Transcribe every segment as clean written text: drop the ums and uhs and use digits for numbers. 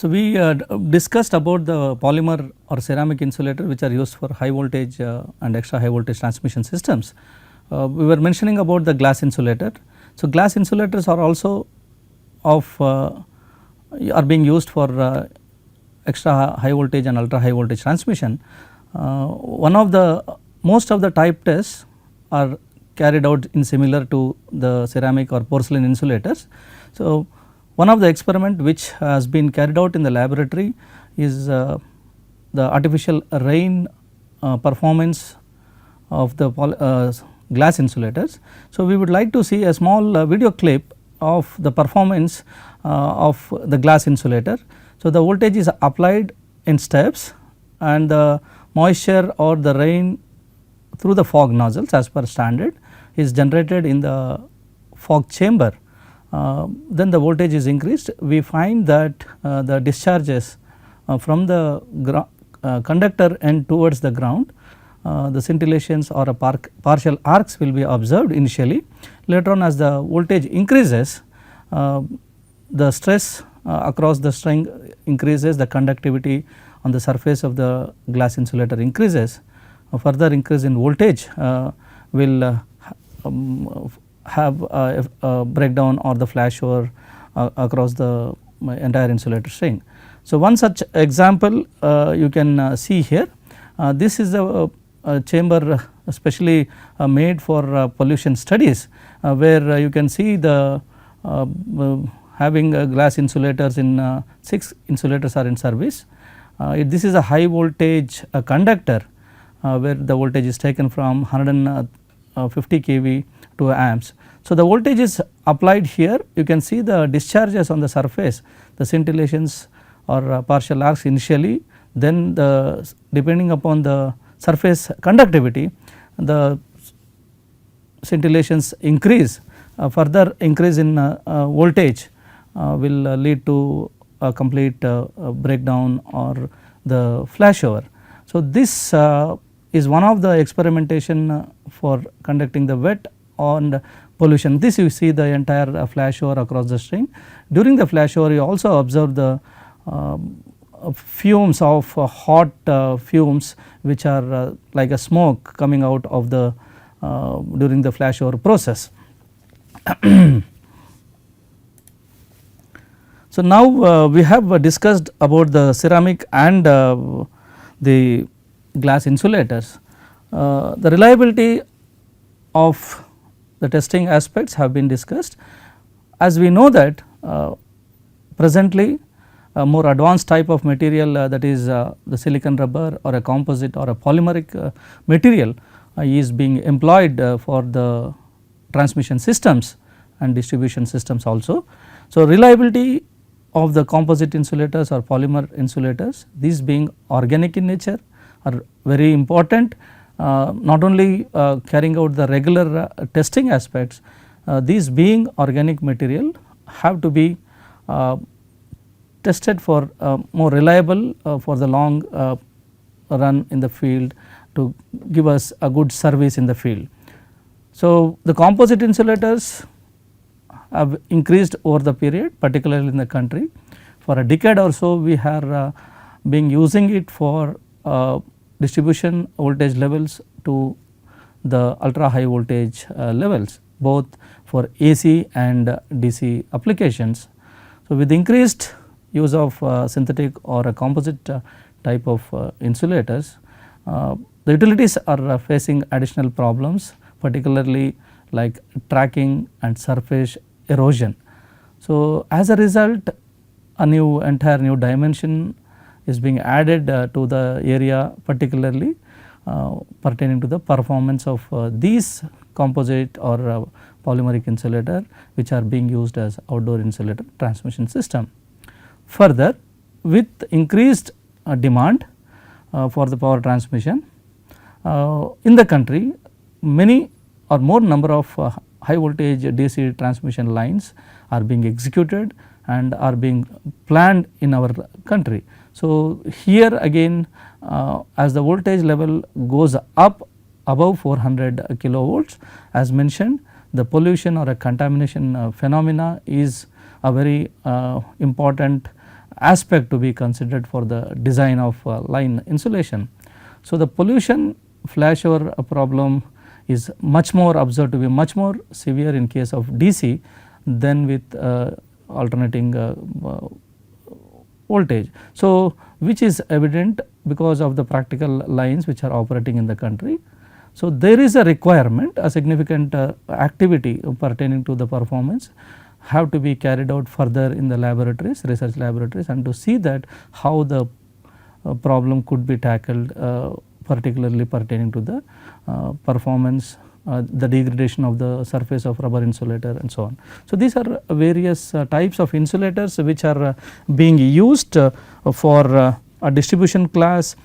So, we discussed about the polymer or ceramic insulator which are used for high voltage and extra high voltage transmission systems. We were mentioning about the glass insulator. So, glass insulators are also are being used for extra high voltage and ultra high voltage transmission. Most of the type tests are carried out in similar to the ceramic or porcelain insulators. So, one of the experiment which has been carried out in the laboratory is the artificial rain performance of the glass insulators. So, we would like to see a small video clip of the performance of the glass insulator. So, the voltage is applied in steps and the moisture or the rain through the fog nozzles as per standard is generated in the fog chamber. Then the voltage is increased. We find that the discharges from the conductor end towards the ground, the scintillations or partial arcs will be observed initially. Later on, as the voltage increases, the stress across the string increases, the conductivity on the surface of the glass insulator increases. A further increase in voltage will have a breakdown or the flashover across the entire insulator string. So, one such example you can see here. This is a chamber especially made for pollution studies, where you can see the having glass insulators in 6 insulators are in service. This is a high voltage conductor where the voltage is taken from 150 kV to amps. So, the voltage is applied here, you can see the discharges on the surface, the scintillations or partial arcs initially, then the depending upon the surface conductivity, the scintillations increase, further increase in voltage will lead to a complete breakdown or the flashover. So, this is one of the experimentation for conducting the wet and pollution. This you see the entire flashover across the string. During the flashover you also observe the fumes of hot fumes which are like a smoke coming out of the during the flashover process. So, now we have discussed about the ceramic and the glass insulators. The reliability of the testing aspects have been discussed. As we know that presently a more advanced type of material that is the silicon rubber or a composite or a polymeric material is being employed for the transmission systems and distribution systems also. So, reliability of the composite insulators or polymer insulators, these being organic in nature, are very important. Not only carrying out the regular testing aspects, these being organic material have to be tested for more reliable for the long run in the field to give us a good service in the field. So, the composite insulators have increased over the period, particularly in the country. For a decade or so we are being using it for distribution voltage levels to the ultra high voltage levels, both for AC and DC applications. So, with increased use of synthetic or a composite type of insulators, the utilities are facing additional problems, particularly like tracking and surface erosion. So, as a result entire new dimension is being added to the area, particularly pertaining to the performance of these composite or polymeric insulator which are being used as outdoor insulator transmission system. Further, with increased demand for the power transmission in the country, many or more number of high voltage DC transmission lines are being executed and are being planned in our country. So, here again as the voltage level goes up above 400 kilovolts, as mentioned, the pollution or a contamination phenomena is a very important aspect to be considered for the design of line insulation. So, the pollution flashover problem is much more observed to be much more severe in case of DC than with alternating voltage. So, which is evident because of the practical lines which are operating in the country. So, there is a requirement, a significant activity pertaining to the performance have to be carried out further in the laboratories, research laboratories, and to see that how the problem could be tackled, particularly pertaining to the performance, the degradation of the surface of rubber insulator and so on. So, these are various types of insulators which are being used for a distribution class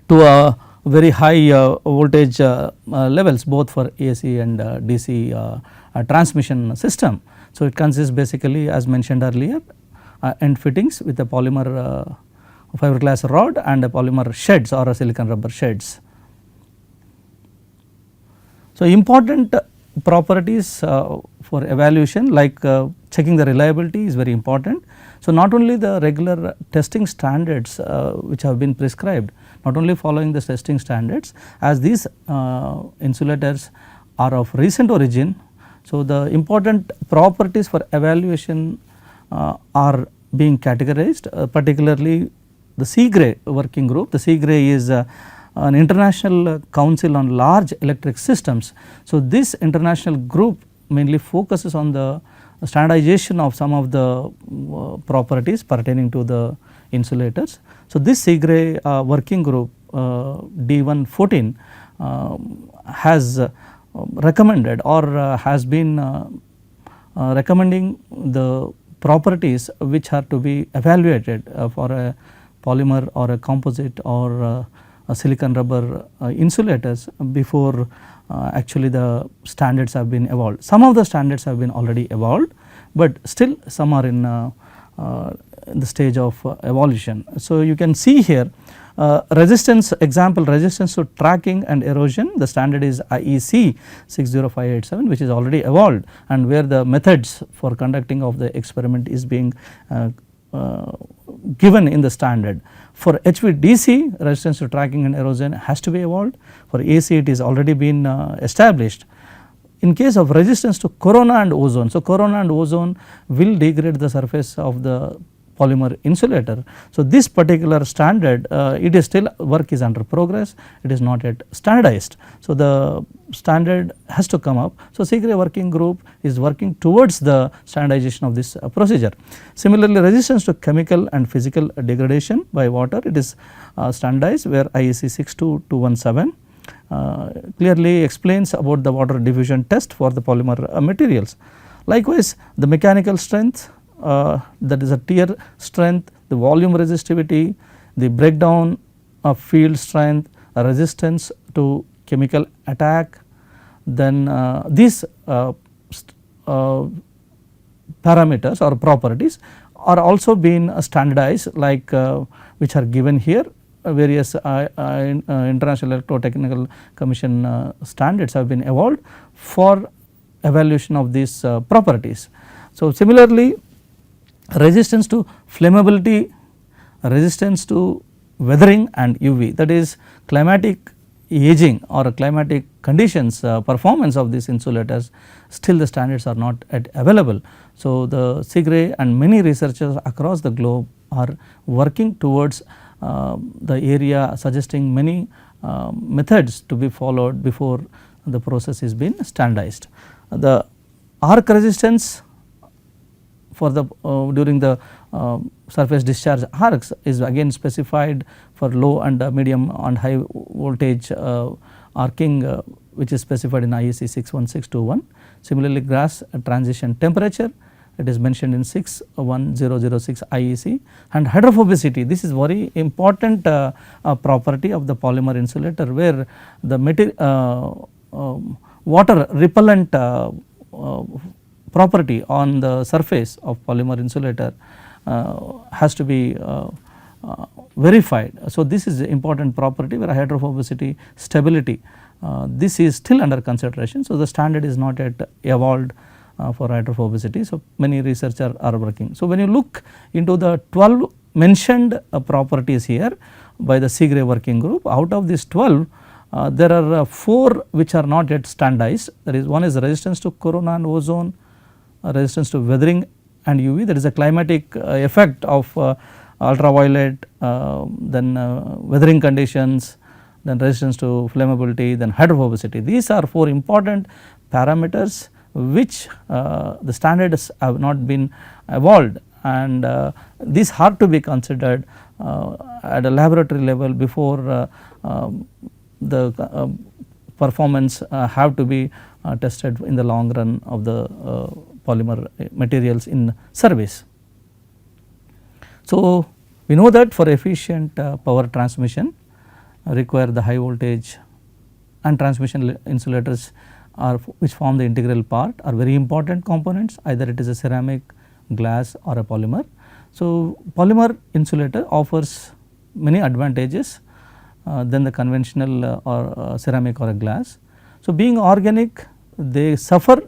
to a very high voltage levels, both for AC and DC transmission system. So, it consists basically, as mentioned earlier, end fittings with a polymer fiberglass rod and a polymer sheds or a silicon rubber sheds. So, important properties for evaluation, like checking the reliability is very important. So, not only the regular testing standards which have been prescribed, not only following the testing standards, as these insulators are of recent origin. So, the important properties for evaluation are being categorized, particularly the CGRE working group. The CGRE is an international council on large electric systems. So, this international group mainly focuses on the standardization of some of the properties pertaining to the insulators. So, this CGRE working group D114 has recommended or has been recommending the properties which are to be evaluated for a polymer or a composite or a silicon rubber insulators before actually the standards have been evolved. Some of the standards have been already evolved, but still some are in the stage of evolution. So, you can see here resistance, example resistance to cracking and erosion, the standard is IEC 60587, which is already evolved, and where the methods for conducting of the experiment is being given in the standard. For HVDC, resistance to cracking and erosion has to be evolved. For AC, it is already been established. In case of resistance to corona and ozone, so corona and ozone will degrade the surface of the polymer insulator. So, this particular standard it is still work is under progress, it is not yet standardized. So, the standard has to come up. So, CGRE working group is working towards the standardization of this procedure. Similarly, resistance to chemical and physical degradation by water, it is standardized, where IEC 62217 clearly explains about the water diffusion test for the polymer materials. Likewise, the mechanical strength, that is a tear strength, the volume resistivity, the breakdown of field strength, resistance to chemical attack, then these parameters or properties are also being standardized, like which are given here. Various International Electrotechnical Commission standards have been evolved for evaluation of these properties. So, similarly, resistance to flammability, resistance to weathering and UV, that is climatic aging or climatic conditions performance of these insulators, still the standards are not yet available. So, the CGRE and many researchers across the globe are working towards the area, suggesting many methods to be followed before the process is being standardized. The arc resistance for the during the surface discharge arcs is again specified for low and medium and high voltage arcing, which is specified in IEC 61621. Similarly, gas transition temperature, it is mentioned in 61006 IEC, and hydrophobicity, this is very important property of the polymer insulator, where the water repellent property on the surface of polymer insulator has to be verified. So, this is important property where hydrophobicity, stability, this is still under consideration. So, the standard is not yet evolved for hydrophobicity. So, many researchers are working. So, when you look into the 12 mentioned properties here by the Seagrave working group, out of these 12 there are 4 which are not yet standardized. That is, one is resistance to corona and ozone, resistance to weathering and UV, that is a climatic effect of ultraviolet, then weathering conditions, then resistance to flammability, then hydrophobicity. These are 4 important parameters which the standards have not been evolved, and these have to be considered at a laboratory level before the performance have to be tested in the long run of the polymer materials in service. So, we know that for efficient power transmission require the high voltage and transmission insulators are which form the integral part are very important components, either it is a ceramic, glass or a polymer. So, polymer insulator offers many advantages than the conventional or ceramic or a glass. So, being organic, they suffer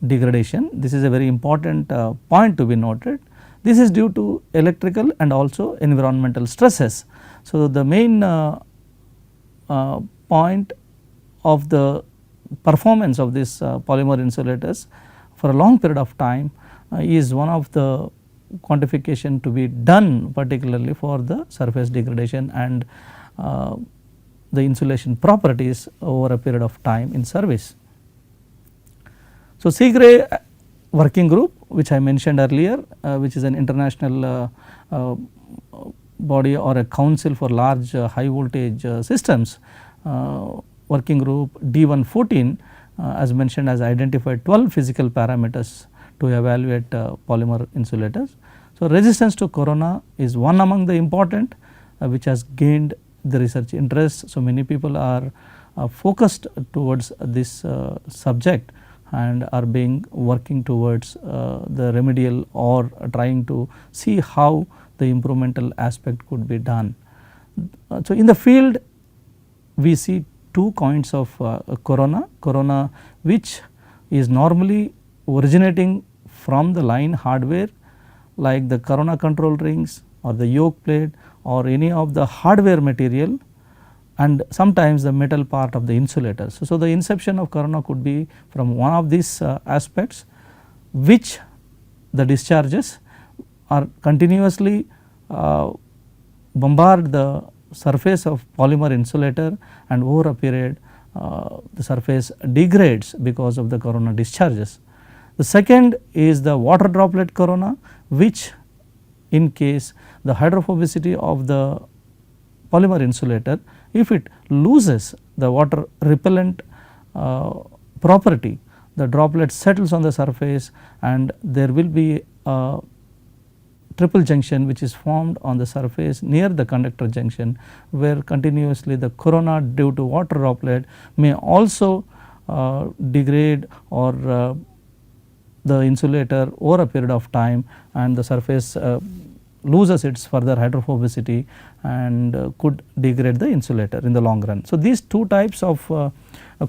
degradation. This is a very important point to be noted. This is due to electrical and also environmental stresses. So, the main point of the performance of this polymer insulators for a long period of time is one of the quantification to be done, particularly for the surface degradation and the insulation properties over a period of time in service. So, Seagrave working group, which I mentioned earlier, which is an international body or a council for large high voltage systems, working group D114 as mentioned has identified 12 physical parameters to evaluate polymer insulators. So, resistance to corona is one among the important which has gained the research interest. So, many people are focused towards this subject and are being working towards the remedial or trying to see how the improvmental aspect could be done. So, in the field we see 2 kinds of corona which is normally originating from the line hardware like the corona control rings or the yoke plate or any of the hardware material, and sometimes the metal part of the insulator. So, the inception of corona could be from one of these aspects which the discharges are continuously bombard the surface of polymer insulator, and over a period the surface degrades because of the corona discharges. The second is the water droplet corona, which in case the hydrophobicity of the polymer insulator, if it loses the water repellent property, the droplet settles on the surface and there will be a triple junction which is formed on the surface near the conductor junction, where continuously the corona due to water droplet may also degrade or the insulator over a period of time, and the surface loses its further hydrophobicity and could degrade the insulator in the long run. So, these 2 types of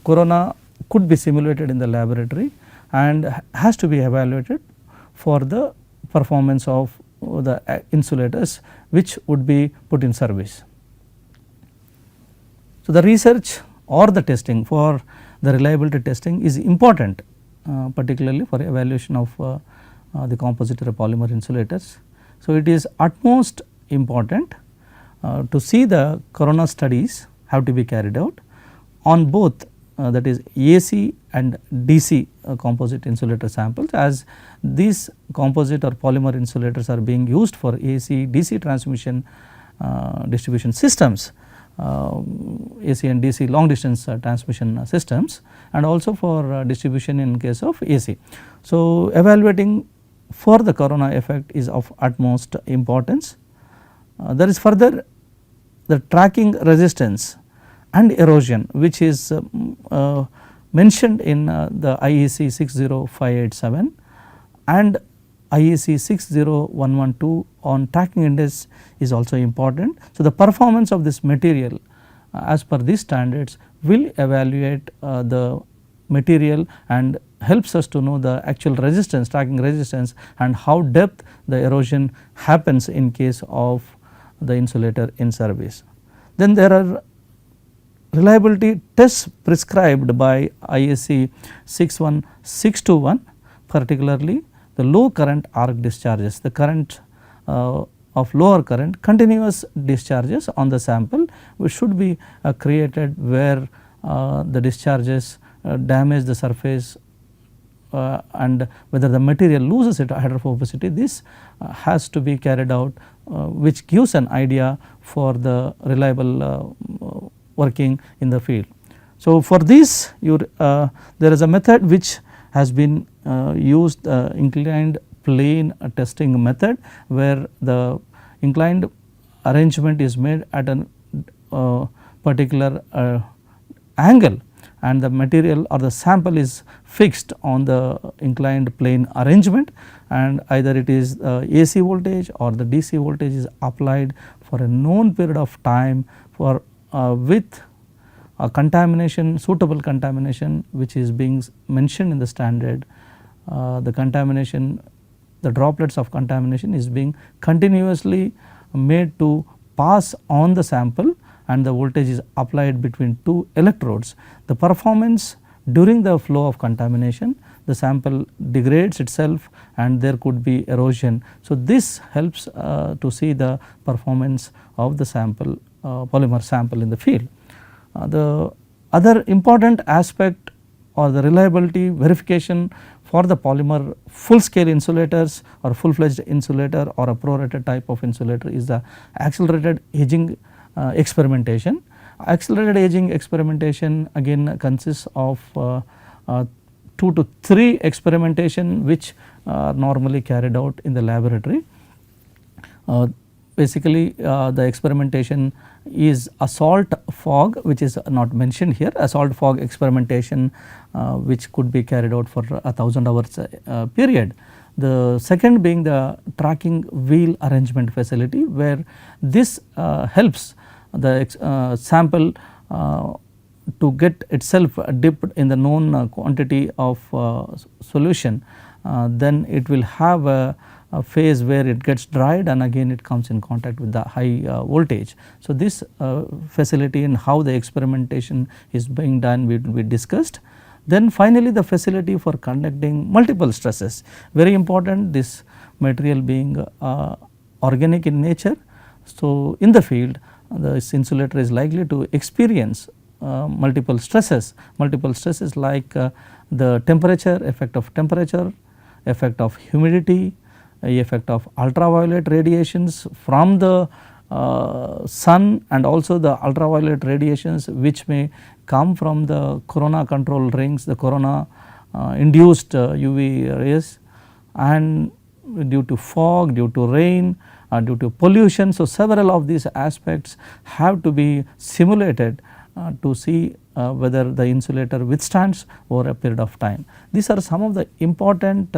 corona could be simulated in the laboratory and has to be evaluated for the performance of the insulators which would be put in service. So, the research or the testing for the reliability testing is important, particularly for evaluation of the composite or polymer insulators. So, it is utmost important to see the corona studies have to be carried out on both that is AC and DC composite insulator samples, as these composite or polymer insulators are being used for AC DC transmission distribution systems, AC and DC long distance transmission systems, and also for distribution in case of AC. So, evaluating for the corona effect is of utmost importance. There is further the tracking resistance and erosion, which is mentioned in the IEC 60587 and IEC 60112 on tracking index is also important. So, the performance of this material as per these standards will evaluate the material and helps us to know the actual resistance, tracking resistance, and how depth the erosion happens in case of the insulator in service. Then there are reliability tests prescribed by ISC 61621, particularly the low current arc discharges, the current of lower current continuous discharges on the sample, which should be created where the discharges damage the surface and whether the material loses its hydrophobicity. This has to be carried out, which gives an idea for the reliable working in the field. So, for this there is a method which has been used, inclined plane testing method, where the inclined arrangement is made at a particular angle, and the material or the sample is fixed on the inclined plane arrangement, and either it is AC voltage or the DC voltage is applied for a known period of time for with a contamination, suitable contamination, which is being mentioned in the standard. The contamination, the droplets of contamination is being continuously made to pass on the sample, and the voltage is applied between two electrodes. The performance during the flow of contamination, the sample degrades itself and there could be erosion. So, this helps to see the performance of the sample, polymer sample in the field. The other important aspect or the reliability verification for the polymer full scale insulators or full fledged insulator or a prorated type of insulator is the accelerated aging experimentation. Accelerated aging experimentation again consists of 2 to 3 experimentation which are normally carried out in the laboratory. Basically the experimentation is a salt fog, which is not mentioned here, a salt fog experimentation which could be carried out for 1000 hours period. The second being the tracking wheel arrangement facility, where this helps the sample to get itself dipped in the known quantity of solution. Then it will have a phase where it gets dried and again it comes in contact with the high voltage. So, this facility and how the experimentation is being done will be discussed. Then finally, the facility for conducting multiple stresses, very important, this material being organic in nature. So, in the field this insulator is likely to experience multiple stresses like the temperature, effect of temperature, effect of humidity, effect of ultraviolet radiations from the sun, and also the ultraviolet radiations which may come from the corona control rings, the corona induced UV rays, and due to fog, due to rain, due to pollution. So, several of these aspects have to be simulated to see whether the insulator withstands over a period of time. These are some of the important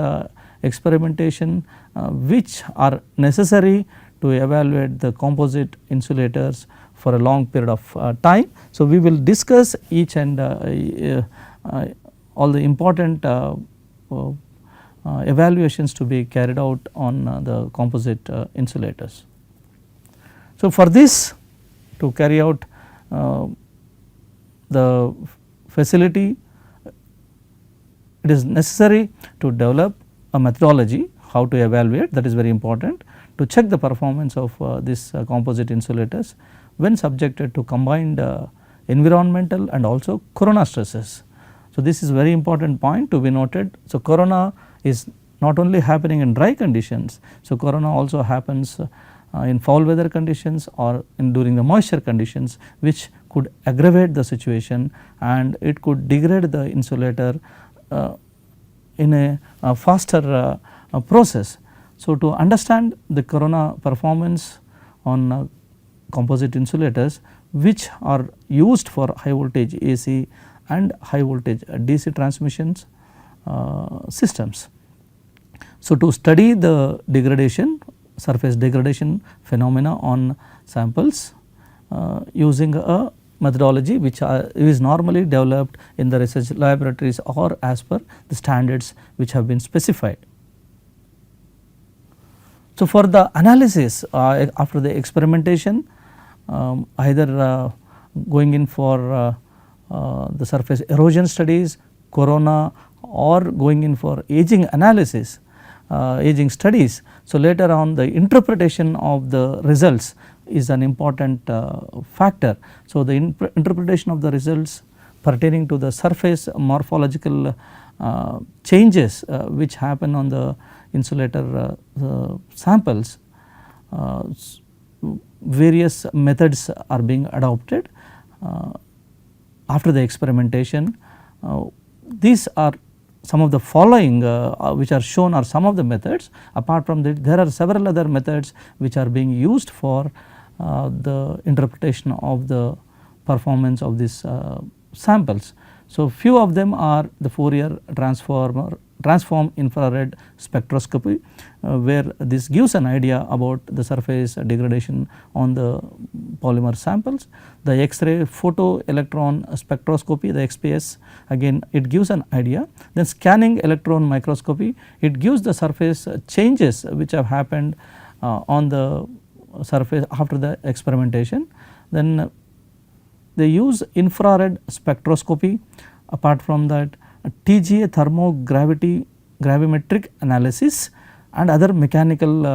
experimentation which are necessary to evaluate the composite insulators for a long period of time. So, we will discuss each and all the important evaluations to be carried out on the composite insulators. So, for this to carry out the facility, it is necessary to develop a methodology how to evaluate, that is very important, to check the performance of this composite insulators when subjected to combined environmental and also corona stresses. So, this is very important point to be noted. So, corona is not only happening in dry conditions. So, corona also happens in foul weather conditions or during the moisture conditions, which could aggravate the situation and it could degrade the insulator in a faster process. So, to understand the corona performance on composite insulators which are used for high voltage AC and high voltage DC transmissions systems. So, to study the degradation, surface degradation phenomena on samples using a methodology which is normally developed in the research laboratories or as per the standards which have been specified. So, for the analysis after the experimentation, either going in for the surface erosion studies, corona, or going in for aging analysis, aging studies. So, later on the interpretation of the results is an important factor. So, the interpretation of the results pertaining to the surface morphological changes which happen on the insulator samples, various methods are being adopted after the experimentation. These are some of the following which are shown are some of the methods. Apart from that, there are several other methods which are being used for the interpretation of the performance of these samples. So, few of them are the Fourier transform infrared spectroscopy, where this gives an idea about the surface degradation on the polymer samples. The X-ray photoelectron spectroscopy, the XPS, again it gives an idea. Then scanning electron microscopy, it gives the surface changes which have happened on the surface after the experimentation. Then they use infrared spectroscopy. Apart from that, TGA thermogravity gravimetric analysis and other mechanical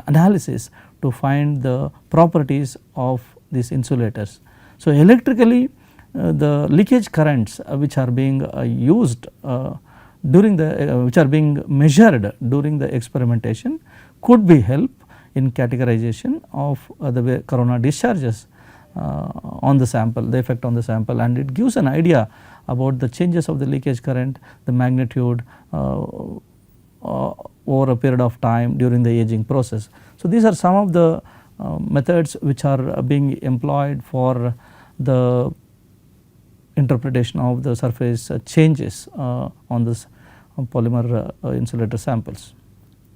analysis to find the properties of these insulators. So, electrically the leakage currents which are being used during the which are being measured during the experimentation could be help in categorization of the corona discharges on the sample, the effect on the sample, and it gives an idea about the changes of the leakage current, the magnitude over a period of time during the aging process. So, these are some of the methods which are being employed for the interpretation of the surface changes on this polymer insulator samples.